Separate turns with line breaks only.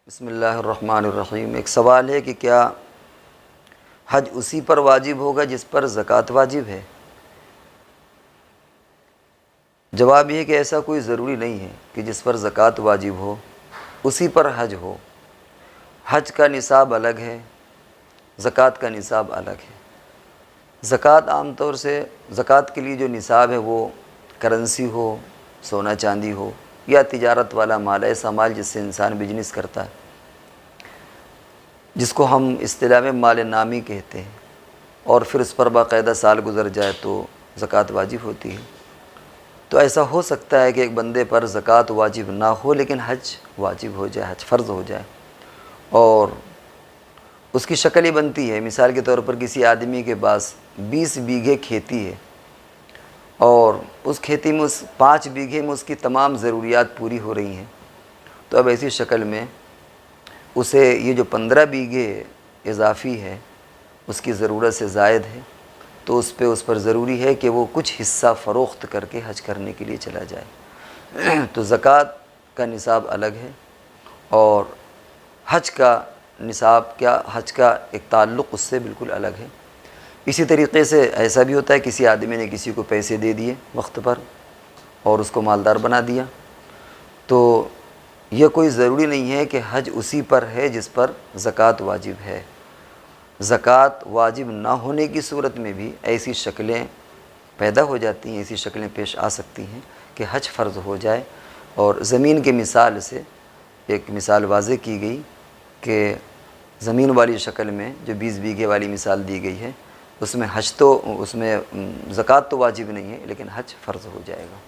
बिस्मिल्लाहिर्रहमानिर्रहीम। एक सवाल है कि क्या हज उसी पर वाजिब होगा जिस पर ज़कात वाजिब है? जवाब ये है कि ऐसा कोई ज़रूरी नहीं है कि जिस पर ज़कात वाजिब हो उसी पर हज हो। हज का निसाब अलग है, ज़कात का निसाब अलग है। ज़कात आम तौर से ज़कात के लिए जो निसाब है वो करेंसी हो, सोना चांदी हो या तिजारत वाला माल, ऐसा माल जिससे इंसान बिजनेस करता है, जिसको हम इस्तिलाह में माल नामी कहते हैं, और फिर उस पर बाकायदा साल गुज़र जाए तो ज़कात वाजिब होती है। तो ऐसा हो सकता है कि एक बंदे पर ज़कात वाजिब ना हो लेकिन हज वाजिब हो जाए, हज फ़र्ज़ हो जाए, और उसकी शक्ल ही बनती है। मिसाल के तौर पर किसी आदमी के पास 20 बीघे खेती है और उस खेती में उस 5 बीघे में उसकी तमाम ज़रूरियात पूरी हो रही हैं, तो अब ऐसी शक्ल में उसे ये जो 15 बीघे इजाफ़ी है उसकी ज़रूरत से ज़ायद है, तो उस पर ज़रूरी है कि वो कुछ हिस्सा फ़रोख्त करके हज करने के लिए चला जाए। तो ज़कात का निसाब अलग है और हज का निसाब क्या, हज का एक ताल्लुक़ उससे बिल्कुल अलग है। इसी तरीक़े से ऐसा भी होता है किसी आदमी ने किसी को पैसे दे दिए वक्त पर और उसको मालदार बना दिया, तो यह कोई ज़रूरी नहीं है कि हज उसी पर है जिस पर ज़कात वाजिब है। ज़कात वाजिब ना होने की सूरत में भी ऐसी शक्लें पैदा हो जाती हैं, ऐसी शक्लें पेश आ सकती हैं कि हज फ़र्ज़ हो जाए। और ज़मीन के मिसाल से एक मिसाल वाज़े की गई कि ज़मीन वाली शक्ल में जो 20 बीघे वाली मिसाल दी गई है उसमें हज तो उसमें ज़कात तो वाजिब नहीं है लेकिन हज फ़र्ज़ हो जाएगा।